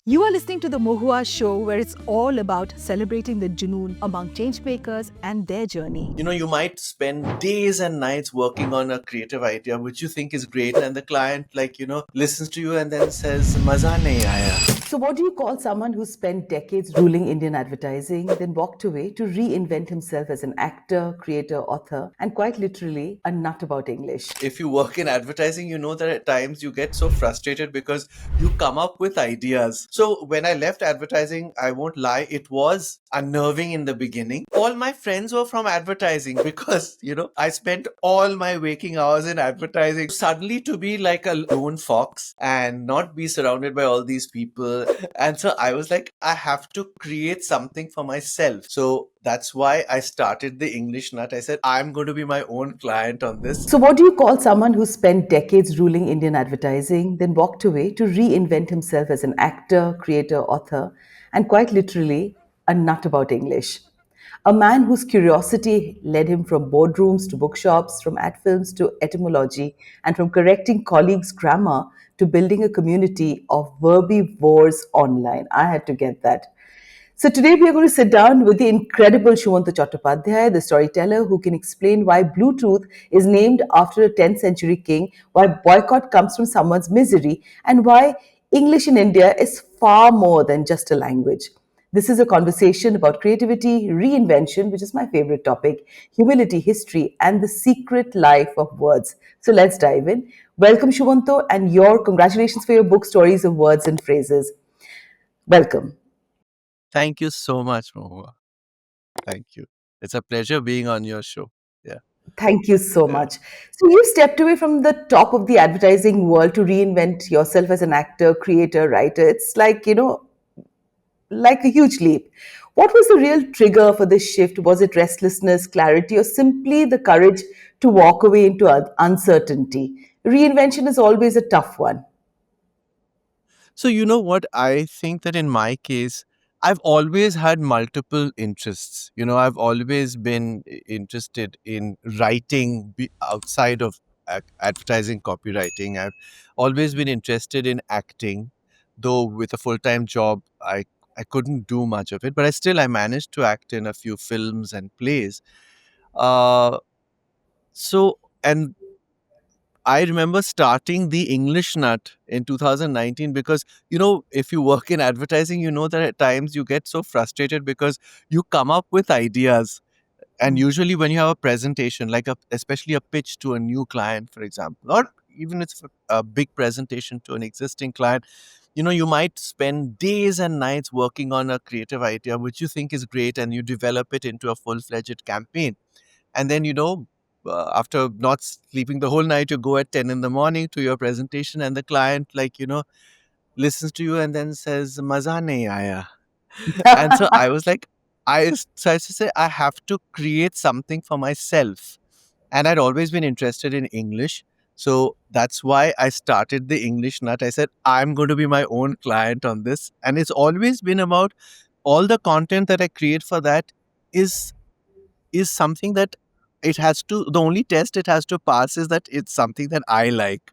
You are listening to the Mohua Show, where it's all about celebrating the Junoon among changemakers and their journey. You might spend days and nights working on a creative idea which you think is great, and the client, listens to you and then says, Maza nahi aaya. So, what do you call someone who spent decades ruling Indian advertising, then walked away to reinvent himself as an actor, creator, author, and quite literally a nut about English? If you work in advertising, you know that at times you get so frustrated because you come up with ideas. So when I left advertising, I won't lie, it was unnerving in the beginning. All my friends were from advertising because, I spent all my waking hours in advertising. Suddenly to be like a lone fox and not be surrounded by all these people. And so I was like, I have to create something for myself. So that's why I started the English Nut. I said, I'm going to be my own client on this. So, what do you call someone who spent decades ruling Indian advertising, then walked away to reinvent himself as an actor, creator, author, and quite literally a nut about English? A man whose curiosity led him from boardrooms to bookshops, from ad films to etymology, and from correcting colleagues' grammar to building a community of verbivores online. I had to get that. So today we are going to sit down with the incredible Sumanto Chattopadhyay, the storyteller who can explain why Bluetooth is named after a 10th century king, why boycott comes from someone's misery, and why English in India is far more than just a language. This is a conversation about creativity, reinvention, which is my favorite topic, humility, history, and the secret life of words. So let's dive in. Welcome, Shumanto, and your congratulations for your book, Stories of Words and Phrases. Welcome. Thank you so much, Mohua. Thank you. It's a pleasure being on your show. Yeah. Thank you so Yeah. much. So you stepped away from the top of the advertising world to reinvent yourself as an actor, creator, writer. It's like, like a huge leap. What was the real trigger for this shift? Was it restlessness, clarity, or simply the courage to walk away into uncertainty? Reinvention is always a tough one. So, you know what? I think that in my case, I've always had multiple interests. I've always been interested in writing outside of advertising copywriting. I've always been interested in acting, though with a full-time job, I couldn't do much of it, but I managed to act in a few films and plays. Uh, and I remember starting the English Nut in 2019 because, if you work in advertising, you know that at times you get so frustrated because you come up with ideas. And usually when you have a presentation, especially a pitch to a new client, for example, or even it's a big presentation to an existing client, you might spend days and nights working on a creative idea, which you think is great, and you develop it into a full-fledged campaign. And then, after not sleeping the whole night, you go at 10 in the morning to your presentation, and the client, listens to you and then says, Maza nahi aaya. And so I was like, so I used to say, I have to create something for myself. And I'd always been interested in English. So that's why I started the English Nut. I said, I'm going to be my own client on this. And it's always been about all the content that I create for that is is something that the only test it has to pass is that it's something that I like,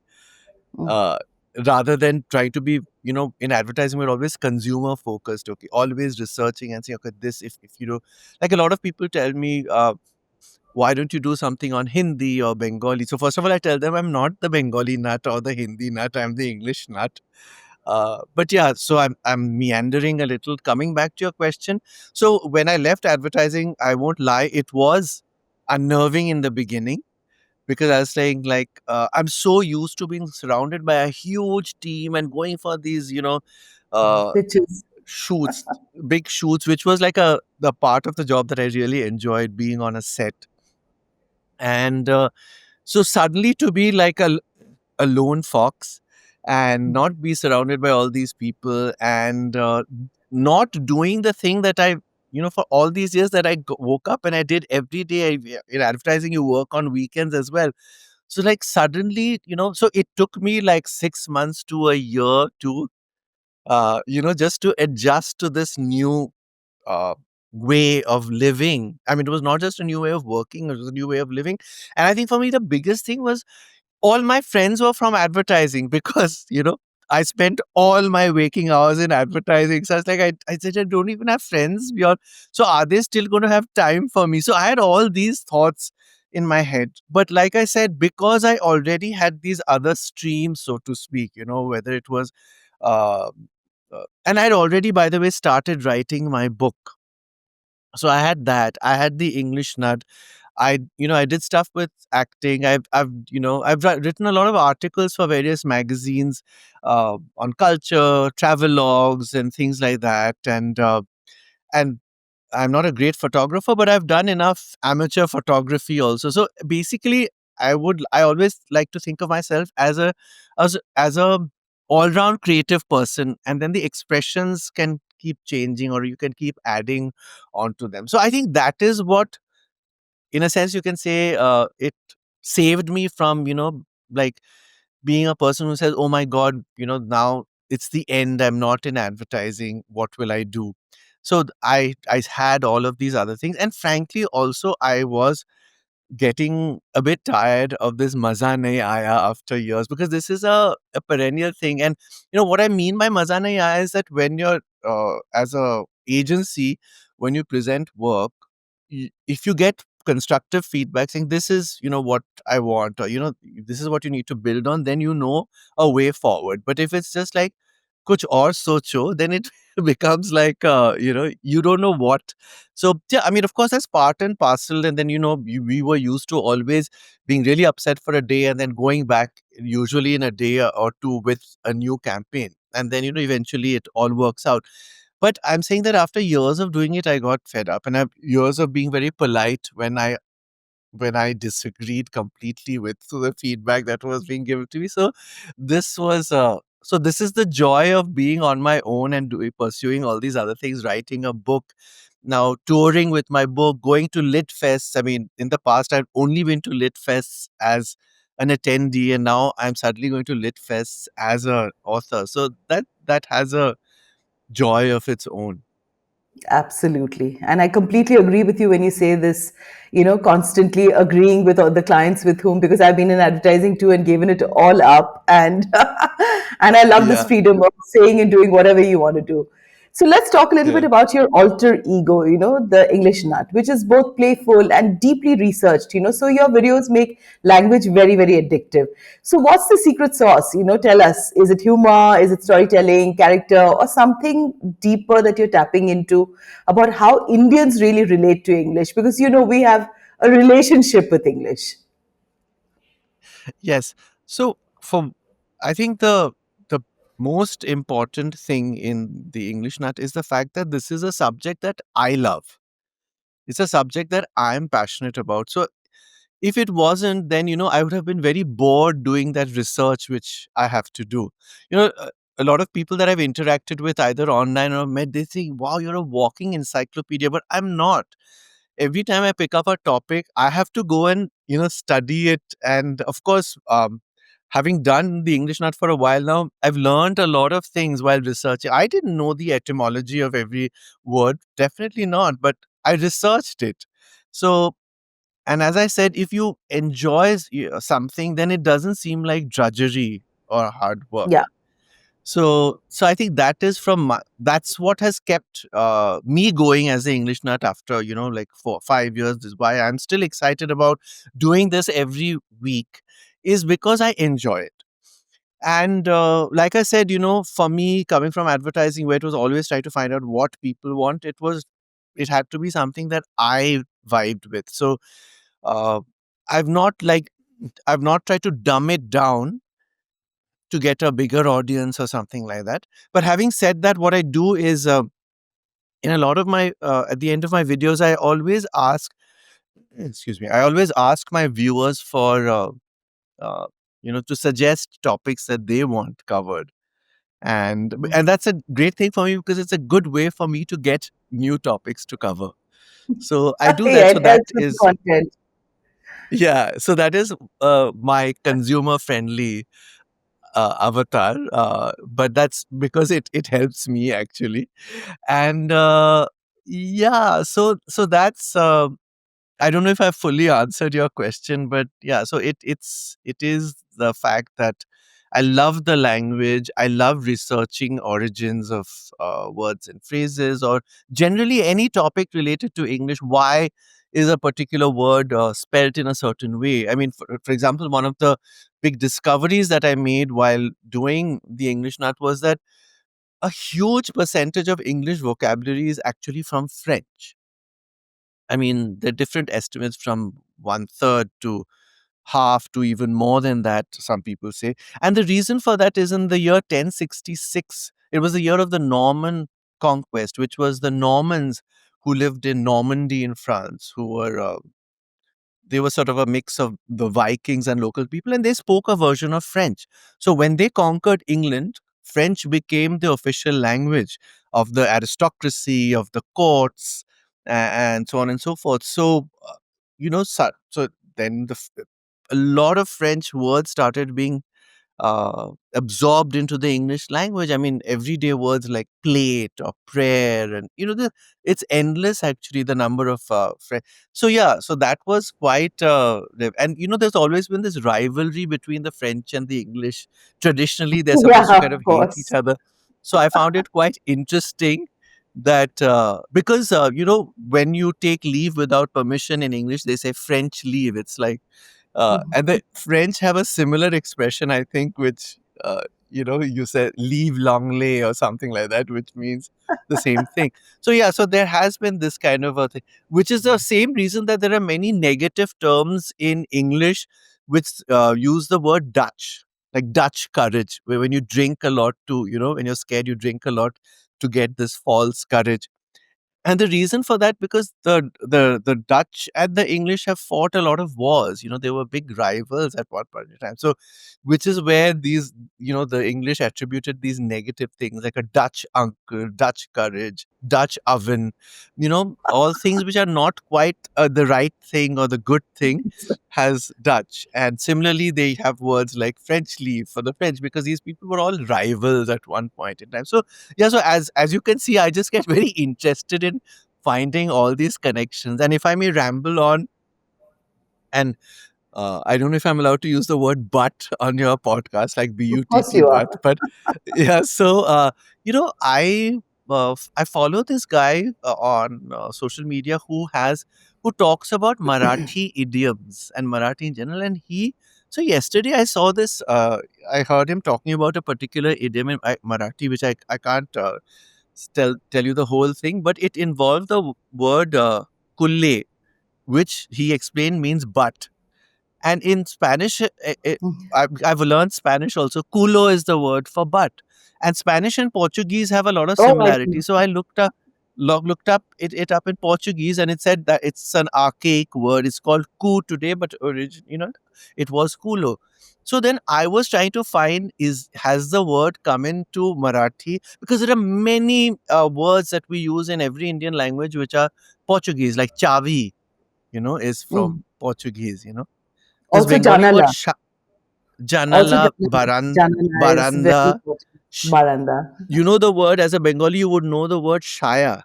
uh, rather than trying to be, in advertising, we're always consumer focused, okay, always researching and saying, okay, this, if like a lot of people tell me, why don't you do something on Hindi or Bengali? So first of all, I tell them I'm not the Bengali nut or the Hindi nut, I'm the English nut. But yeah, so I'm meandering a little. Coming back to your question, so when I left advertising, I won't lie, it was unnerving in the beginning because I was saying I'm so used to being surrounded by a huge team and going for these, uh, Which is shoots, big shoots, which was like the part of the job that I really enjoyed, being on a set. And so suddenly to be like a lone fox and not be surrounded by all these people, and not doing the thing that I, for all these years that I woke up and I did every day. In advertising, you work on weekends as well. So like suddenly, so it took me like 6 months to a year to, just to adjust to this new uh, way of living. I mean, it was not just a new way of working, it was a new way of living. And I think for me, the biggest thing was all my friends were from advertising because, I spent all my waking hours in advertising. So I was like, I said, I don't even have friends beyond. So are they still going to have time for me? So I had all these thoughts in my head. But like I said, because I already had these other streams, so to speak, whether it was, uh, and I'd already, by the way, started writing my book. So I had that. I had the English nut. I did stuff with acting. I've written a lot of articles for various magazines on culture, travelogues, and things like that. And I'm not a great photographer, but I've done enough amateur photography also. So basically, I always like to think of myself as a all round creative person, and then the expressions can keep changing, or you can keep adding onto them. So I think that is what, in a sense, you can say it saved me from like being a person who says, oh my god, now it's the end, I'm not in advertising, what will I do? So I had all of these other things, and frankly also I was getting a bit tired of this maza nahi aaya after years, because this is a perennial thing. And what I mean by maza nahi aaya is that when you're as a agency, when you present work, if you get constructive feedback saying this is what I want, or this is what you need to build on, then a way forward. But if it's just like kuch aur socho, then it becomes like you don't know what. So yeah, I mean, of course, that's part and parcel. And then we were used to always being really upset for a day and then going back, usually in a day or two, with a new campaign, and then eventually it all works out. But I'm saying that after years of doing it, I got fed up, and I've years of being very polite when I disagreed completely with the feedback that was being given to me. So this is the joy of being on my own and pursuing all these other things, writing a book, now touring with my book, going to lit fests. I mean, in the past, I've only been to lit fests as an attendee, and now I'm suddenly going to lit fests as a author. So that has a joy of its own. Absolutely. And I completely agree with you when you say this, constantly agreeing with all the clients with whom, because I've been in advertising too and given it all up. And and I love this Yeah, freedom of saying and doing whatever you want to do. So let's talk a little bit yeah. about your alter ego, the English nut, which is both playful and deeply researched, so your videos make language very, very addictive. So what's the secret sauce? Tell us, is it humor, is it storytelling, character, or something deeper that you're tapping into about how Indians really relate to English? Because, we have a relationship with English. Yes. So for I think the most important thing in the English nut is the fact that this is a subject that I love. It's a subject that I'm passionate about. So if it wasn't, then I would have been very bored doing that research which I have to do. A lot of people that I've interacted with, either online or met, they think, "Wow, you're a walking encyclopedia," but I'm not. Every time I pick up a topic, I have to go and study it. And of course, having done the English Nut for a while now, I've learned a lot of things while researching. I didn't know the etymology of every word, definitely not, but I researched it. So, and as I said, if you enjoy something, then it doesn't seem like drudgery or hard work. Yeah. So I think that's what has kept me going as an English nut after like 4 5 years. This is why I'm still excited about doing this every week, is because I enjoy it. And like I said, for me, coming from advertising, where it was always trying to find out what people want, it had to be something that I vibed with. So uh, I've not like I've not tried to dumb it down to get a bigger audience or something like that. But having said that, what I do is, in a lot of my at the end of my videos, I always ask, excuse me, I always ask my viewers for uh, to suggest topics that they want covered. And that's a great thing for me, because it's a good way for me to get new topics to cover. So I do that. Yeah, So it that helps with the is, content. yeah, so that is my consumer friendly avatar, but that's because it helps me, actually. And yeah, so that's I don't know if I fully answered your question, but yeah, so it is the fact that I love the language. I love researching origins of words and phrases, or generally any topic related to English. Why is a particular word spelt in a certain way? I mean, for example, one of the big discoveries that I made while doing the English Nut was that a huge percentage of English vocabulary is actually from French. I mean, there are different estimates from one third to half to even more than that, some people say. And the reason for that is in the year 1066, it was the year of the Norman conquest, which was the Normans who lived in Normandy in France, who were they were sort of a mix of the Vikings and local people, and they spoke a version of French. So when they conquered England, French became the official language of the aristocracy, of the courts, and so on and so forth. So, so then a lot of French words started being absorbed into the English language. I mean, everyday words like plate or prayer, and it's endless actually the number of So yeah, so that was quite, and there's always been this rivalry between the French and the English. Traditionally, they're supposed to Yeah, kind of of hate each course. other. So I found it quite interesting that because when you take leave without permission in English, they say French leave. It's like and the French have a similar expression, I think, which, you said leave langlais or something like that, which means the same thing. So, yeah, so there has been this kind of a thing, which is the same reason that there are many negative terms in English which use the word Dutch, like Dutch courage, where when you drink a lot when you're scared, you drink a lot to get this false courage. And the reason for that, because the Dutch and the English have fought a lot of wars. They were big rivals at one point in time. So, which is where these, the English attributed these negative things like a Dutch uncle, Dutch courage, Dutch oven, all things which are not quite the right thing or the good thing has Dutch. And similarly, they have words like French leave for the French, because these people were all rivals at one point in time. So yeah, so as you can see, I just get very interested in finding all these connections. And if I may ramble on, and I don't know if I'm allowed to use the word "but" on your podcast, like Of course butt, you are. but yeah. So I follow this guy on social media who talks about Marathi idioms and Marathi in general, and he. So yesterday I saw this. I heard him talking about a particular idiom in Marathi, which I can't tell you the whole thing, but it involved the word "kulle," which he explained means "but." And in Spanish, I've learned Spanish also. Culo is the word for butt. And Spanish and Portuguese have a lot of Oh, I see. similarities. So I looked up it up in Portuguese, and it said that it's an archaic word. It's called cu today, but it was culo. So then I was trying to find, is has the word come into Marathi, because there are many words that we use in every Indian language which are Portuguese, like chavi, is Mm. from Portuguese. This Also, Bengali word Janala. Also, janala, Janala. Janala is very baranda. important. sh- Baranda. the word, as a Bengali, you would know the word shaya.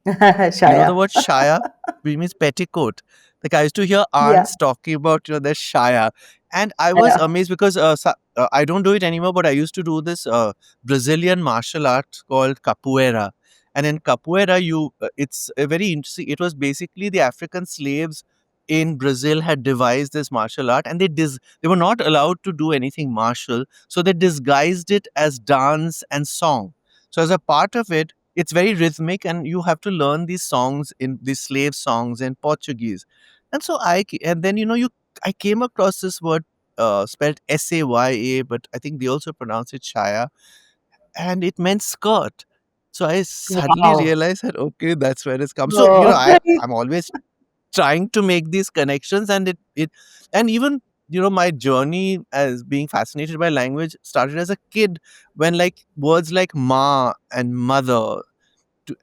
You know the Shaya. word shaya, which means petticoat. Like, I used to hear Yeah. aunts talking about their shaya, and I was Yeah. amazed because I don't do it anymore. But I used to do this Brazilian martial art called capoeira, and in capoeira, it's a very interesting. It was basically the African slaves in Brazil had devised this martial art, and they were not allowed to do anything martial, so they disguised it as dance and song. So as a part of it, it's very rhythmic, and you have to learn these songs, in these slave songs in Portuguese. And so and then I came across this word spelled Saya, but I think they also pronounce it shaya, and it meant skirt. So I suddenly Wow. realized that, okay, that's where it's come. So Oh. I'm always trying to make these connections, and it and even my journey as being fascinated by language started as a kid, when like words like ma and mother,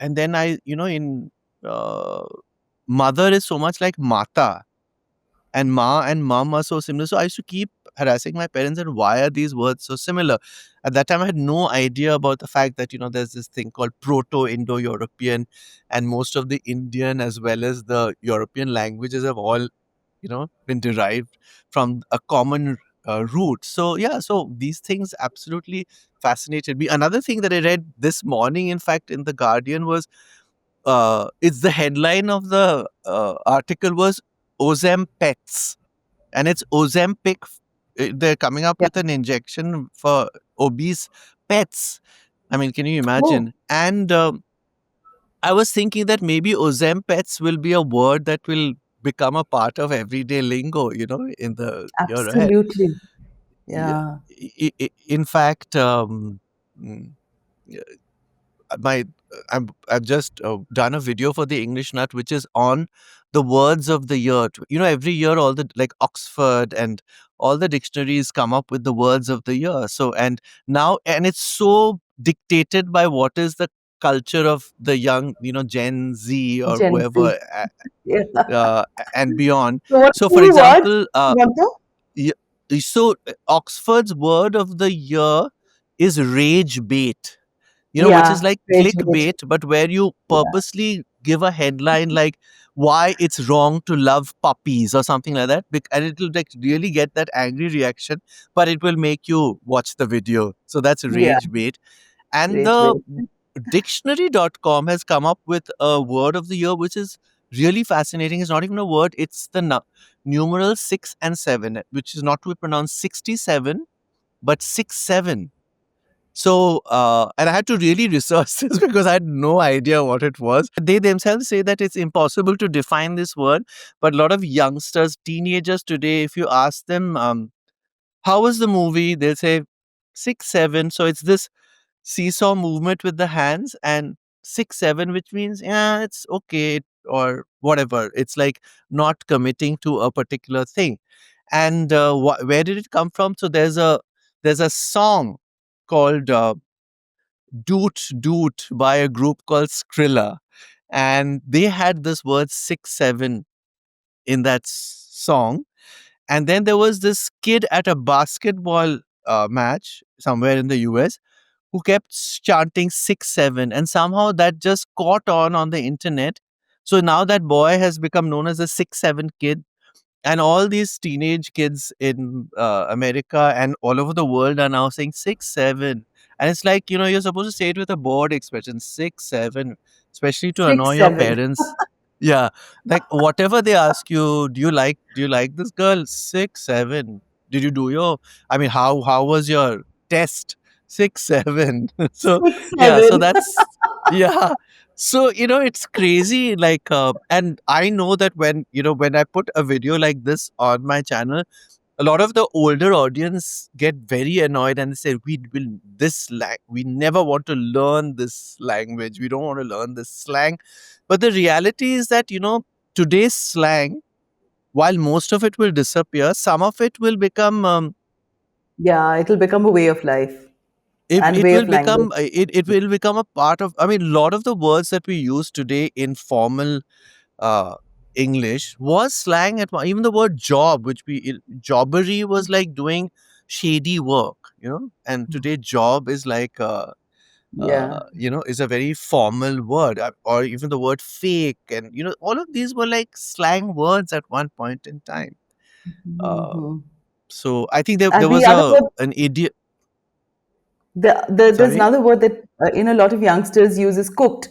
and then in uh, mother is so much like mata, and ma and mom are so similar. So I used to keep harassing my parents that why are these words so similar. At that time I had no idea about the fact that there's this thing called Proto-Indo-European, and most of the Indian as well as the European languages have all been derived from a common root. So yeah, so these things absolutely fascinated me. Another thing that I read this morning, in fact, in the Guardian was it's the headline of the article was Ozempets, and it's Ozempic. They're coming up Yeah. with an injection for obese pets. I mean, can you Oh, imagine? And I was thinking that maybe Ozempets will be a word that will become a part of everyday lingo, in the year ahead. absolutely. Yeah. Yeah. In fact, mm, my I've just done a video for the English Nut, which is on the words of the year. Every year all the like Oxford and all the dictionaries come up with the words of the year. So and it's so dictated by what is the culture of the young, Gen Z or Gen Z. whoever, Yeah. and beyond. So what So, are for the words, example, Sumanto? y- Oxford's word of the year is rage bait, which is Yeah. like Rage, rage. clickbait, but where you Yeah. purposely give a headline like why it's wrong to love puppies or something like that. And it will like really get that angry reaction, but it will make you watch the video. So that's Yeah. rage bait. And Rage, the rage. dictionary.com has come up with a word of the year, which is really fascinating. It's not even a word, it's the numeral 6 and 7, which is not to be pronounced 67, but 6 7. So, and I had to really research this because I had no idea what it was. They themselves say that it's impossible to define this word. But a lot of youngsters, teenagers today, if you ask them, how was the movie? They'll say 6 7. So it's this seesaw movement with the hands, and 6 7, which means, yeah, it's okay or whatever. It's like not committing to a particular thing. And where did it come from? So there's a song called Doot Doot by a group called Skrilla. And they had this word 6 7 in that song. And then there was this kid at a basketball match somewhere in the US who kept chanting 6 7. And somehow that just caught on the internet. So now that boy has become known as a 6 7 kid, and all these teenage kids in America and all over the world are now saying 6 7. And it's like, you're supposed to say it with a bored expression, 6 7, especially to annoy Six, your seven. parents. Yeah. Like whatever they ask you, do you like this girl? 6 7. Did you do your, I mean, how was your test? 6 7. So, Six, yeah. So seven. that's, yeah. So, it's crazy. Like, and I know that when I put a video like this on my channel, a lot of the older audience get very annoyed and they say, we never want to learn this language. We don't want to learn this slang. But the reality is that, today's slang, while most of it will disappear, some of it will become, Yeah, it'll become a way of life it, and it way will of language. become, it will become a part of, I mean, a lot of the words that we use today in formal uh, English was slang at one. Even the word job, jobbery was like doing shady work, and today job is like, Yeah. is a very formal word, or even the word fake. And, all of these were like slang words at one point in time. Uh, Hmm. so I think there And the was other word, an idiot. there's Sorry, another word that a lot of youngsters use is cooked.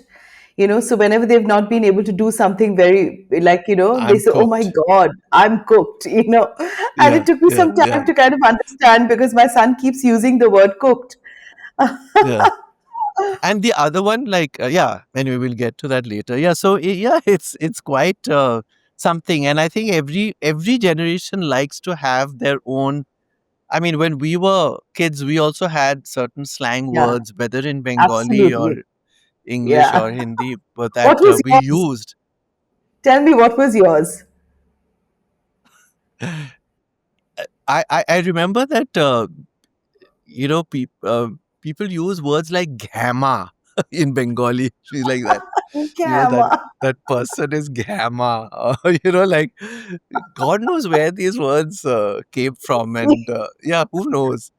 So whenever they've not been able to do something very like, they I'm say, "Oh my cooked. God, I'm cooked." And it Yeah, took me yeah, some yeah, time to kind of understand because my son keeps using the word cooked. yeah. And the other one, like, yeah, anyway, we'll get to that later. Yeah, so yeah, it's quite something. And I think every generation likes to have their own. I mean, when we were kids, we also had certain slang Yeah, words, whether in Bengali or absolutely. English or Yeah. Hindi, but that What was we yours? used. Tell me what was yours? I remember that people use words like gamma in Bengali. She's like that. That Gamma. that person is gamma. Like, God knows where these words came from. And yeah, who knows.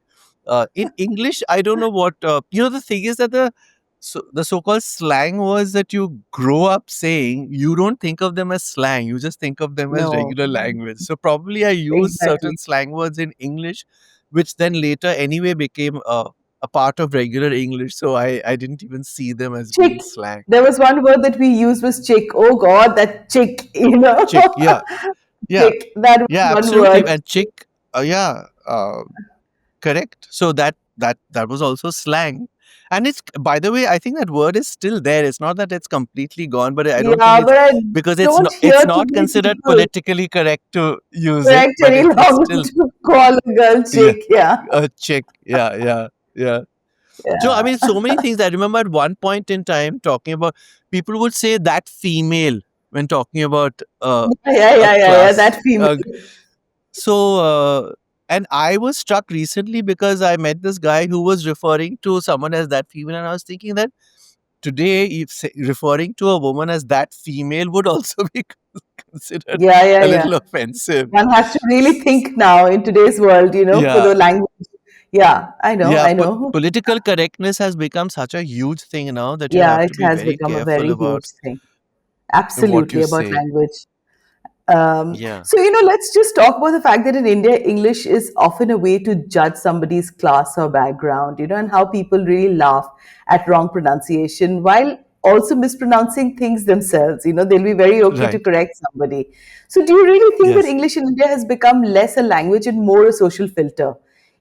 In English, I don't know what, the thing is that the so the so-called slang words that you grow up saying, you don't think of them as slang. You just think of them as No, regular language. So probably I use certain exactly. slang words in English, which then later anyway became a part of regular English. So I didn't even see them as being Chick. slang. There was one word that we used was chick. Oh God, that chick, Chick, yeah, yeah, chick. That was yeah, one absolutely. word. And chick, yeah, correct. So that was also slang. And it's, by the way, I think that word is still there. It's not that it's completely gone, but I don't think Yeah, it's but I because don't it's hear too not many considered people politically correct to use it, correct but any it's longer still, to call a girl yeah, chick. Yeah, a chick. Yeah, yeah, yeah. So I yeah, mean, so many things. I remember at one point in time talking about, people would say that female when talking about a yeah. class. That female. So, and I was struck recently because I met this guy who was referring to someone as that female, and I was thinking that today, if referring to a woman as that female would also be considered a Yeah. little offensive. One has to really S- think now in today's world, for Yeah, the language. Yeah, I know, yeah. I know. Political correctness has become such a huge thing now that you Yeah, have to it be has very become a careful very huge about thing. what Absolutely you about say. language. Yeah, So, let's just talk about the fact that in India, English is often a way to judge somebody's class or background, and how people really laugh at wrong pronunciation while also mispronouncing things themselves. They'll be very okay to right. correct somebody. So, do you really think that Yes, English in India has become less a language and more a social filter?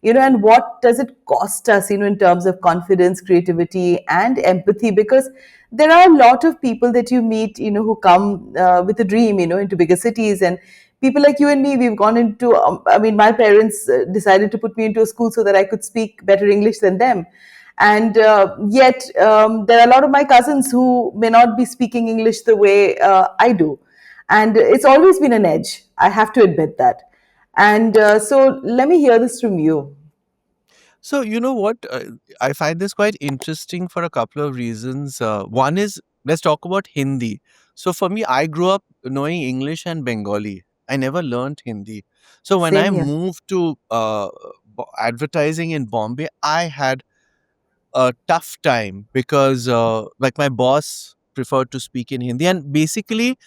And what does it cost us, in terms of confidence, creativity, and empathy? Because there are a lot of people that you meet, who come with a dream, into bigger cities. And people like you and me, we've gone into, I mean, my parents decided to put me into a school so that I could speak better English than them. And yet, there are a lot of my cousins who may not be speaking English the way I do. And it's always been an edge. I have to admit that. And so let me hear this from you. so, you know what? I find this quite interesting for a couple of reasons. One is, let's talk about Hindi. So, for me, I grew up knowing English and Bengali. I never learned Hindi. So, when Same I here. moved to advertising in Bombay, I had a tough time because, like, my boss preferred to speak in Hindi. And basically,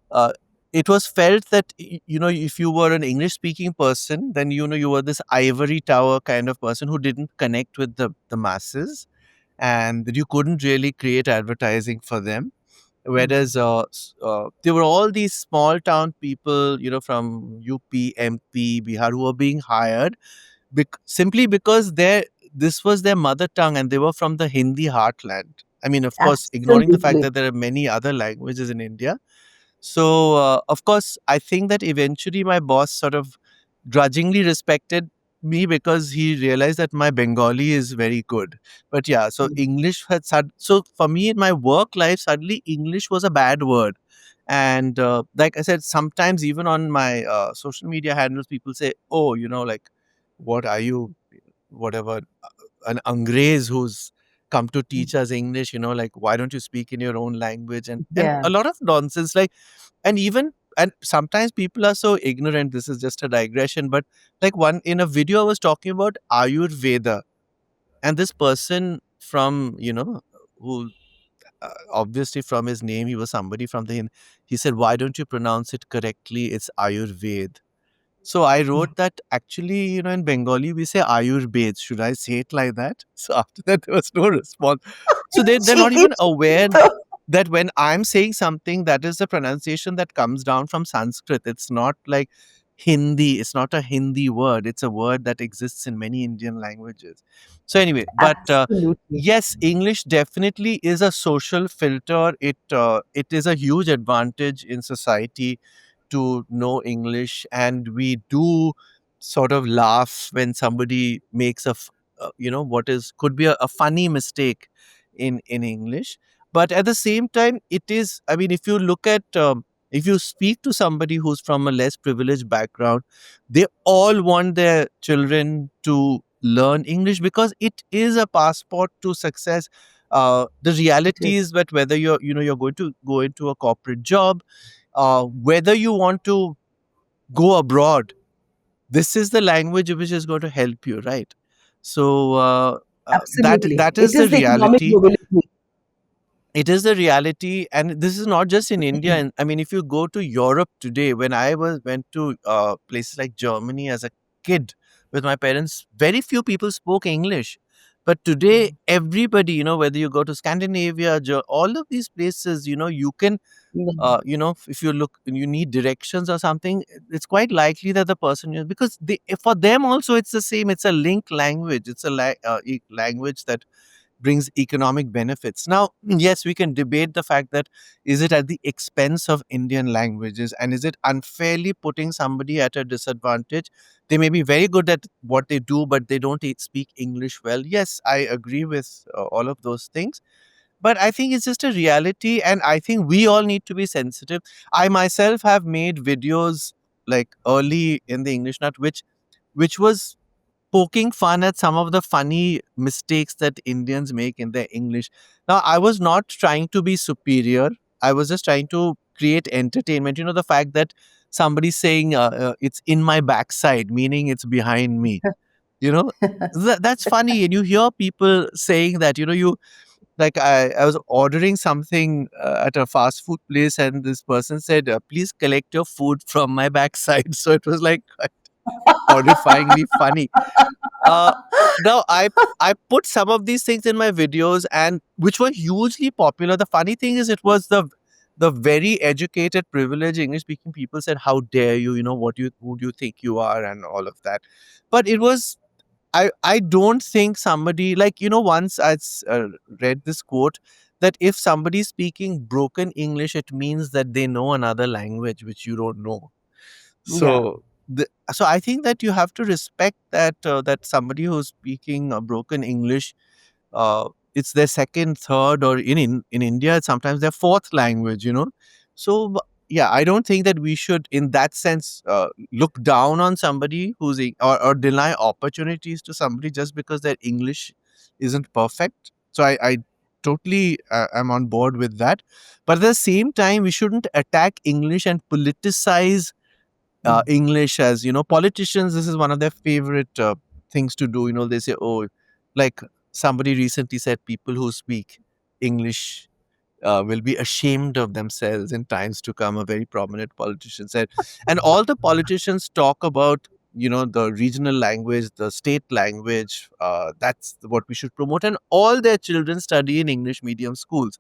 uh, it was felt that if you were an English speaking person, then you were this ivory tower kind of person who didn't connect with the masses, and that you couldn't really create advertising for them. Whereas there were all these small town people, from UP, MP, Bihar, who were being hired simply because this was their mother tongue, and they were from the Hindi heartland. I mean, of course, ignoring the fact Absolutely. that there are many other languages in India. So, of course, I think that eventually my boss sort of grudgingly respected me because he realized that my Bengali is very good. But yeah, so English so for me in my work life, suddenly English was a bad word. And like I said, sometimes even on my social media handles, people say, "Oh, like, what are you, whatever, an Angrez who's come to teach us English, like, why don't you speak in your own language?" And Yeah. a lot of nonsense, like, and sometimes people are so ignorant. This is just a digression, but like, one in a video I was talking about Ayurveda, and this person from, who, obviously from his name, he was somebody from he said, "Why don't you pronounce it correctly? It's Ayurved." So I wrote that actually, in Bengali, we say Ayurved. Should I say it like that? So after that, there was no response. So they're not Cheeky. even aware that when I'm saying something, that is the pronunciation that comes down from Sanskrit. It's not like Hindi. It's not a Hindi word. It's a word that exists in many Indian languages. So anyway, but Absolutely. yes, English definitely is a social filter. It is a huge advantage in society to know English, and we do sort of laugh when somebody makes what is could be a funny mistake in English. But at the same time, it is. I mean, if you look at if you speak to somebody who's from a less privileged background, they all want their children to learn English because it is a passport to success. The It reality is. is that whether you're going to go into a corporate job, whether you want to go abroad, this is the language which is going to help you, right? So That Absolutely. that It is the is the economic reality. mobility. It is the reality, and this is not just in India. And I mean, if you go to Europe today, when I was went to places like Germany as a kid with my parents, very few people spoke English. But today, everybody, whether you go to Scandinavia, all of these places, you can, Yeah. if you look, you need directions or something, it's quite likely that the person, because for them also, it's the same. It's a link language. It's a language that brings economic benefits. Now, yes, we can debate the fact that is it at the expense of Indian languages, and is it unfairly putting somebody at a disadvantage? They may be very good at what they do, but they don't speak English well. Yes, I agree with all of those things. But I think it's just a reality, and I think we all need to be sensitive. I myself have made videos like early in the English Nut, which was poking fun at some of the funny mistakes that Indians make in their English. Now, I was not trying to be superior. I was just trying to create entertainment. The fact that somebody's saying it's in my backside, meaning it's behind me. You know, that's funny. And you hear people saying that, like I was ordering something at a fast food place, and this person said, please collect your food from my backside. So it was like horrifyingly funny. uh, Now I put some of these things in my videos, and which were hugely popular. The funny thing is, it was the very educated, privileged English speaking people said, "How dare you? Who do you think you are?" and all of that. But it was, I don't think somebody, like, once read this quote that if somebody's speaking broken English, it means that they know another language which you don't know. Yeah. So I think that you have to respect that somebody who's speaking broken English, it's their second, third, or in India, it's sometimes their fourth language. Yeah, I don't think that we should, in that sense, look down on somebody or deny opportunities to somebody just because their English isn't perfect. So I totally am on board with that. But at the same time, we shouldn't attack English and politicize Mm. English. As politicians, this is one of their favorite things to do. They say, oh, like somebody recently said, people who speak English will be ashamed of themselves in times to come. A very prominent politician said, and all the politicians talk about, the regional language, the state language. That's what we should promote, and all their children study in English medium schools,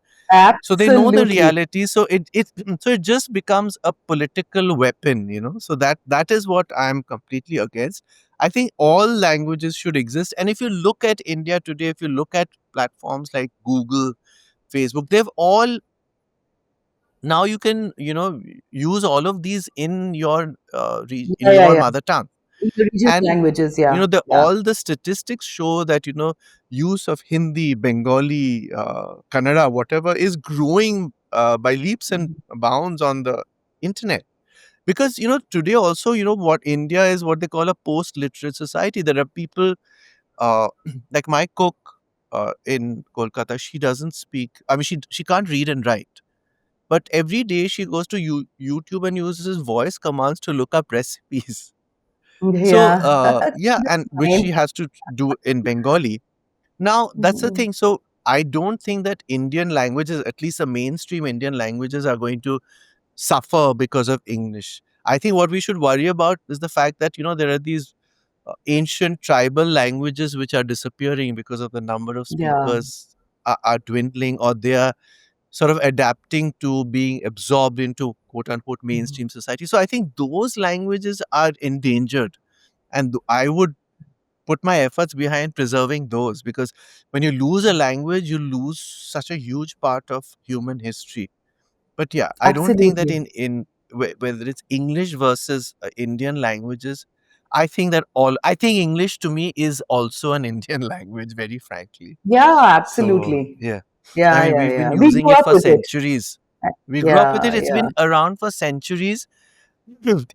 so they know the Absolutely. reality. So it just becomes a political weapon. So that is what I'm completely against. I think all languages should exist, and if you look at India today, if you look at platforms like Google, Facebook, they've all, now you can, use all of these in your in Yeah, yeah, your yeah. mother tongue. In the regional And languages, yeah. Yeah. all the statistics show that, use of Hindi, Bengali, Kannada, whatever, is growing by leaps and Mhm. bounds on the internet. Because, today also, what India is, what they call a post literate society. There are people, uh, like my cook in Kolkata. She doesn't speak, I mean, she can't read and write, but every day she goes to YouTube and uses voice commands to look up recipes. So, Yeah. yeah, and which Fine. she has to do in Bengali. Now, that's the Mhm. thing. So, I don't think that Indian languages, at least the mainstream Indian languages, are going to suffer because of English. I think what we should worry about is the fact that, there are these ancient tribal languages which are disappearing because of the number of Yeah. speakers are dwindling, or they are sort of adapting to being absorbed into quote unquote Mhm. mainstream society. So I think those languages are endangered. And I would put my efforts behind preserving those, because when you lose a language, you lose such a huge part of human history. But yeah, I don't think that Absolutely. whether it's English versus Indian languages, I think English to me is also an Indian language, very frankly. Yeah, So absolutely. yeah, I Yeah, mean, yeah, we've been yeah. We using grew it up for with it. centuries. We grew up with it. Yeah, It's yeah. been around for centuries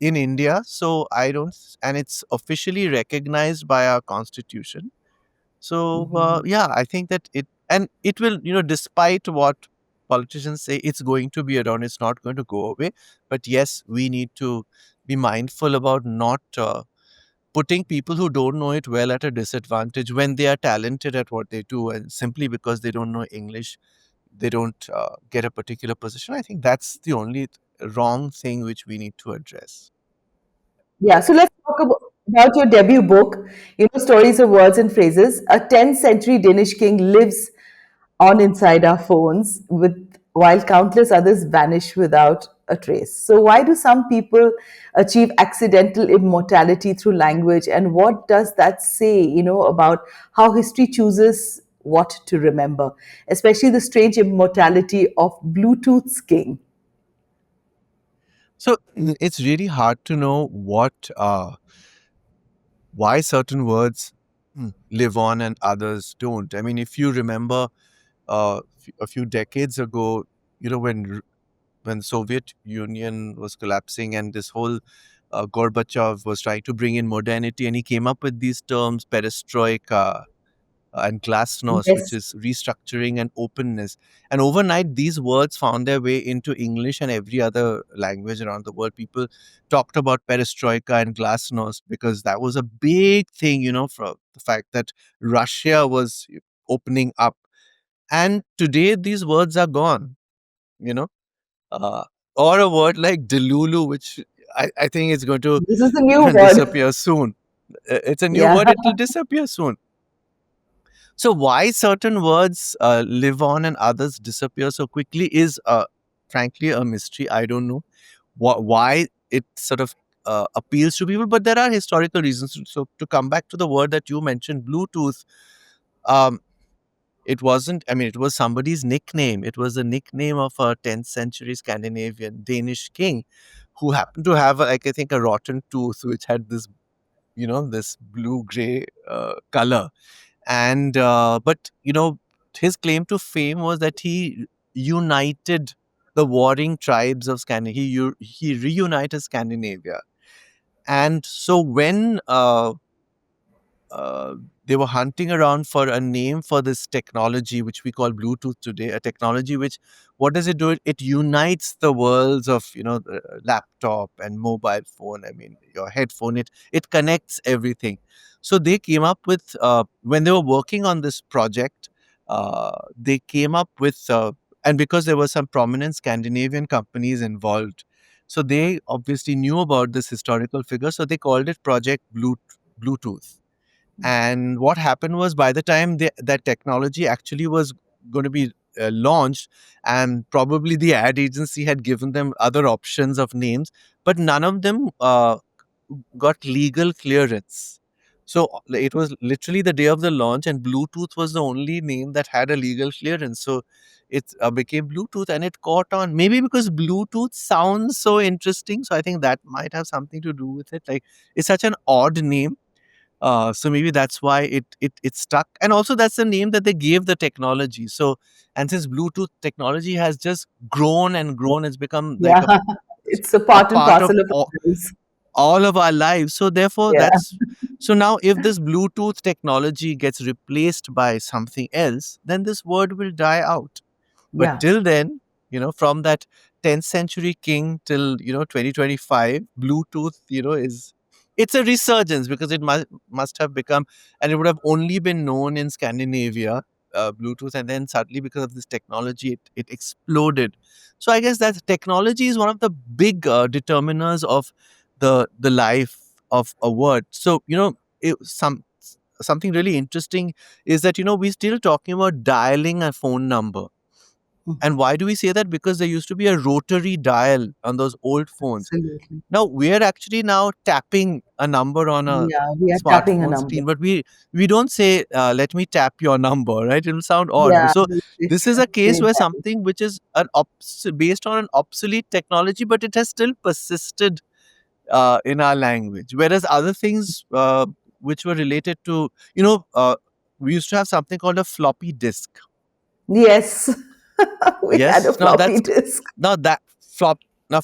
in India. So I don't, and it's officially recognized by our constitution. So Mhm. yeah, I think that it will, despite what politicians say, it's going to be around. It's not going to go away. But yes, we need to be mindful about not putting people who don't know it well at a disadvantage when they are talented at what they do, and simply because they don't know English, they don't get a particular position. I think that's the only wrong thing which we need to address. Yeah, so let's talk about your debut book, Stories of Words and Phrases. A 10th century Danish king lives on inside our phones, while countless others vanish without a trace. So, why do some people achieve accidental immortality through language, and what does that say, about how history chooses what to remember, especially the strange immortality of Bluetooth's king? So it's really hard to know why certain words live on and others don't. I mean, if you remember a few decades ago, when Soviet Union was collapsing and this whole Gorbachev was trying to bring in modernity, and he came up with these terms, perestroika and glasnost, which Yes, is restructuring and openness. And overnight, these words found their way into English and every other language around the world. People talked about perestroika and glasnost because that was a big thing, for the fact that Russia was opening up. And today, these words are gone, you know, uh, or a word like delulu, which I think is going to this is the new word. disappear soon. It's a new Yeah, word, it will disappear soon. So why certain words live on and others disappear so quickly is, frankly, a mystery. I don't know why it sort of appeals to people, but there are historical reasons. So to come back to the word that you mentioned, Bluetooth, um, it wasn't. I mean, it was somebody's nickname. It was the nickname of a 10th century Scandinavian Danish king who happened to have, like I think, a rotten tooth which had this, this blue gray color. And but his claim to fame was that he united the warring tribes of Scandinavia. He reunited Scandinavia. And so when uh, they were hunting around for a name for this technology, which we call Bluetooth today, a technology which, what does it do? It unites the worlds of, the laptop and mobile phone. I mean, your headphone, it connects everything. So they came up with, when they were working on this project, they came up with, and because there were some prominent Scandinavian companies involved, so they obviously knew about this historical figure. So they called it Project Bluetooth. And what happened was, by the time that technology actually was going to be launched, and probably the ad agency had given them other options of names, but none of them got legal clearance. So it was literally the day of the launch, and Bluetooth was the only name that had a legal clearance. So it became Bluetooth, and it caught on. Maybe because Bluetooth sounds so interesting. So I think that might have something to do with it. Like, it's such an odd name, so maybe that's why it stuck, and also that's the name that they gave the technology. So, and since Bluetooth technology has just grown and grown, it's become like yeah. It's a a part and part of parcel of our lives. all of our lives. So therefore, Yeah, that's so now if this Bluetooth technology gets replaced by something else, then this word will die out. But yeah, till then, from that 10th century king till 2025, Bluetooth, is it's a resurgence because it must have become, and it would have only been known in Scandinavia, Bluetooth, and then suddenly because of this technology, it exploded. So I guess that technology is one of the big determiners of the life of a word. So something really interesting is that we're still talking about dialing a phone number. And why do we say that? Because there used to be a rotary dial on those old phones. absolutely. Now we're actually now tapping a number on a Yeah, we are tapping a smartphone number. screen, but we don't say, "Let me tap your number," right? It'll sound odd. Yeah, So it's this is a case very where bad. something which is based on an obsolete technology, but it has still persisted in our language. Whereas other things which were related to, we used to have something called a floppy disk. Yes, we had a Yes, floppy disk. now that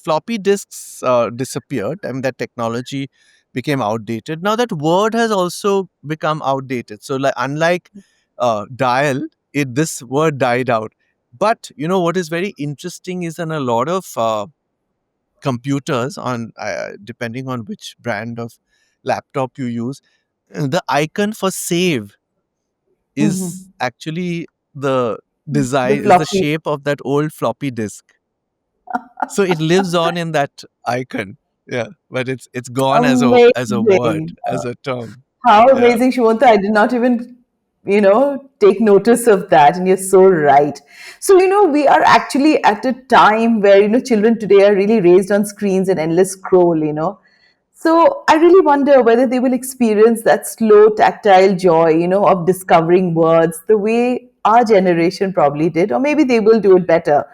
floppy disks disappeared. I mean, that technology became outdated. Now that word has also become outdated. So, like, unlike dial, this word died out. But what is very interesting is, in a lot of computers, on depending on which brand of laptop you use, the icon for save is Mhm. actually the The design, is the floppy. shape of that old floppy disk. So it lives on in that icon. Yeah, but it's gone as a word, Amazing. as a term. How Yeah, amazing, Shimanta. I did not even, take notice of that. And you're so right. So, we are actually at a time where, children today are really raised on screens and endless scroll. So I really wonder whether they will experience that slow tactile joy, of discovering words the way our generation probably did, or maybe they will do it better.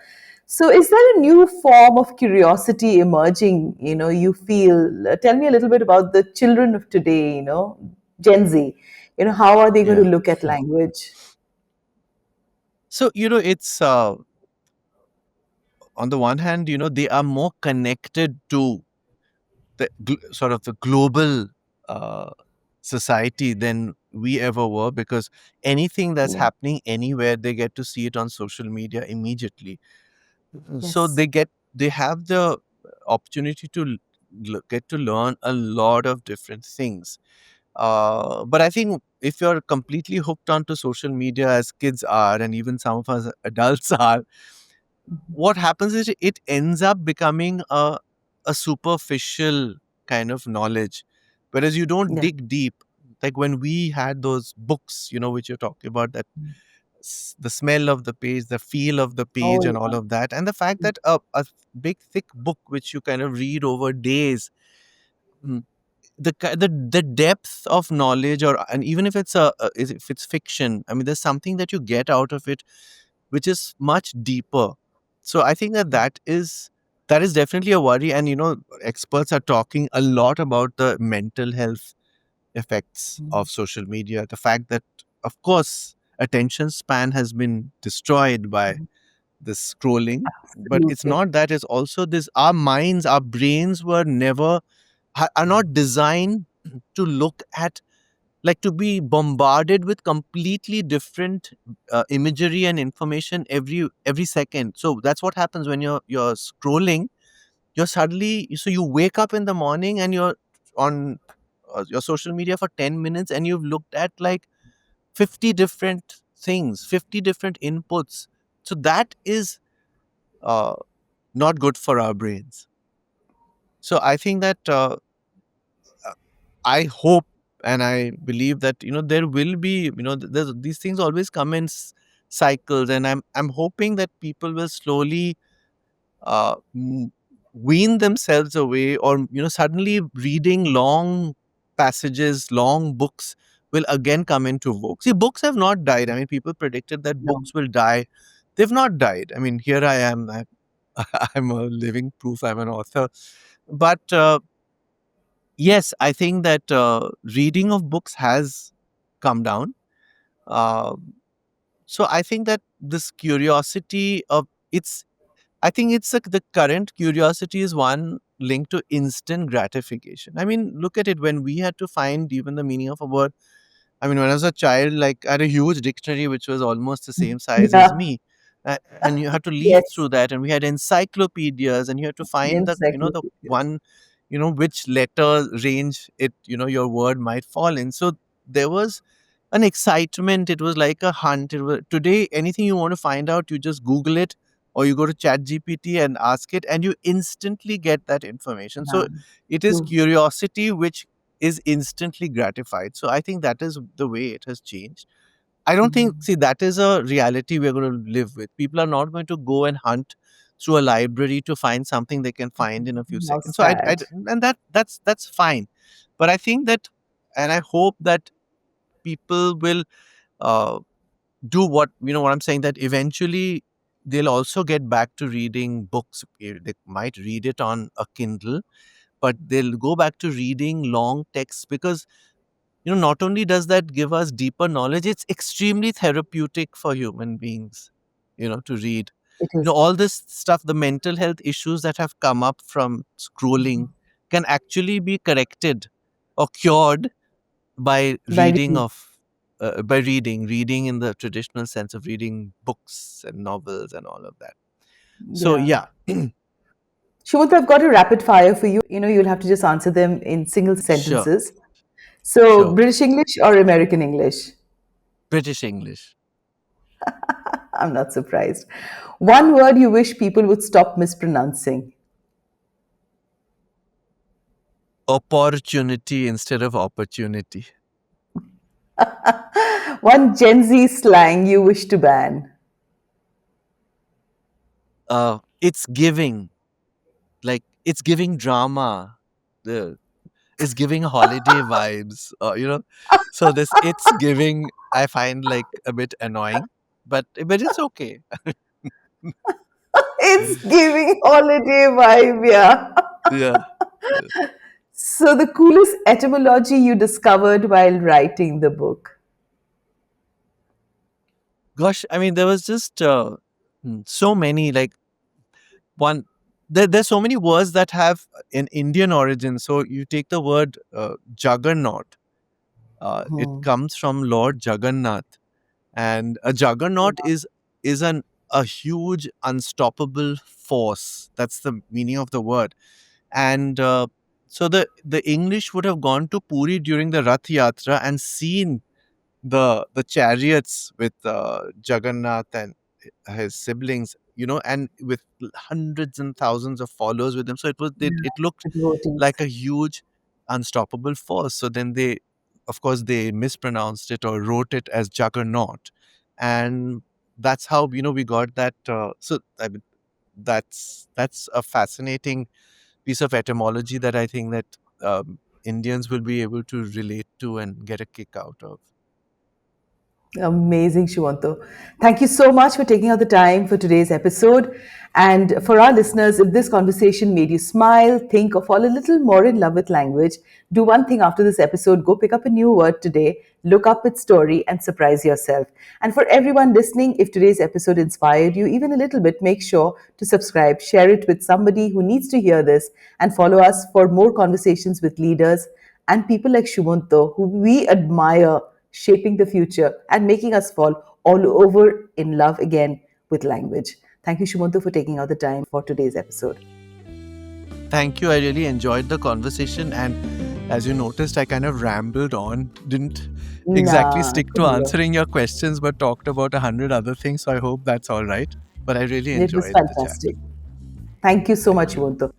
So is there a new form of curiosity emerging, you feel? Tell me a little bit about the children of today, Gen Z. How are they going to yeah. look at language? So it's on the one hand, they are more connected to the sort of the global uh, society than we ever were, because anything that's Yeah. happening anywhere, they get to see it on social media immediately. So Yes. they have the opportunity to get to learn a lot of different things. But I think if you're completely hooked onto social media as kids are, and even some of us adults are, what happens is it ends up becoming a superficial kind of knowledge, whereas you don't Yeah. dig deep. Like when we had those books, which you're talking about, that the smell of the page, the feel of the Oh, page, and all yeah. of that, and the fact that a big thick book which you kind of read over days, mm, the depth of knowledge, or and even if it's if it's fiction, I mean, there's something that you get out of it which is much deeper. So I think that is definitely a worry, and experts are talking a lot about the mental health effects of social media, the fact that, of course, attention span has been destroyed by this scrolling, but it's Absolutely. not that. It's also this: our minds, our brains were never are not designed to look at, like, to be bombarded with completely different imagery and information every second. So that's what happens when you're scrolling. You're suddenly, so you wake up in the morning and you're on your social media for 10 minutes, and you've looked at like 50 different things, 50 different inputs. So that is uh, not good for our brains. So I think that I hope and I believe that there will be, these things always come in cycles, and I'm hoping that people will slowly wean themselves away, or suddenly reading long passages, long books will again come into vogue. See, books have not died. I mean, people predicted that No. books will die. They've not died. I mean, here I am. I'm a living proof. I'm an author, but yes, I think that reading of books has come down. Uh, so I think that this curiosity of it's, I think it's the current curiosity is one linked to instant gratification. I mean, look at it, when we had to find even the meaning of a word. I mean, when I was a child, like, I had a huge dictionary which was almost the same size as Yeah. me. And you had to leaf Yes. through that, and we had encyclopedias, and you had to find the Encyclopedias. one, which letter range your word might fall in. So there was an excitement. It was like a hunt. Today, anything you want to find out, you just Google it, or you go to Chat GPT and ask it, and you instantly get that information. Yeah. So it is True. curiosity which is instantly gratified. So I think that is the way it has changed. I don't think, Mhm. see, that is a reality we're going to live with. People are not going to go and hunt through a library to find something they can find in a few How seconds. So sad. and that's fine. But I think that, and I hope that people will uh, do what I'm saying, that eventually they'll also get back to reading books. They might read it on a Kindle, but they'll go back to reading long texts, because not only does that give us deeper knowledge, it's extremely therapeutic for human beings, to read. It is. All this stuff, the mental health issues that have come up from scrolling, can actually be corrected or cured by By reading reading. of by reading in the traditional sense of reading books and novels and all of that. So Yeah. yeah. Shumanta, I've got a rapid fire for you. You'll have to just answer them in single Sure, sentences. So, sure. British English or American English? British English. I'm not surprised. One word you wish people would stop mispronouncing. Opportunity instead of opportunity. One Gen Z slang you wish to ban. It's giving, like it's giving drama. The It's giving holiday vibes. So this it's giving I find like a bit annoying, but it's okay. It's giving holiday vibe, yeah. Yeah. Yeah. So, the coolest etymology you discovered while writing the book. Gosh, I mean, there was just so many like one. There's so many words that have an Indian origin. So you take the word juggernaut. It Hmm. comes from Lord Jagannath, and a juggernaut is a huge unstoppable force. That's the meaning of the word. And so the English would have gone to Puri during the Rath Yatra and seen the chariots with Jagannath and his siblings, and with hundreds and thousands of followers with him. So it looked The devotees. like a huge unstoppable force. So then of course, they mispronounced it or wrote it as Juggernaut, and that's how we got that. So I mean, that's a fascinating piece of etymology that I think that Indians will be able to relate to and get a kick out of. Amazing, Shivanto. Thank you so much for taking out the time for today's episode. And for our listeners, if this conversation made you smile, think, or fall a little more in love with language, do one thing after this episode: go pick up a new word today, look up its story, and surprise yourself. And for everyone listening, if today's episode inspired you even a little bit, make sure to subscribe, share it with somebody who needs to hear this, and follow us for more conversations with leaders and people like Shumanto, who we admire, shaping the future and making us fall all over in love again with language. Thank you, Shumanto, for taking out the time for today's episode. Thank you. I really enjoyed the conversation. And as you noticed, I kind of rambled on, didn't exactly Nah, stick to couldn't. answering your questions, but talked about 100 other things. So I hope that's all right. But I really It was enjoyed the chat. fantastic. Thank you so much, Shumanto.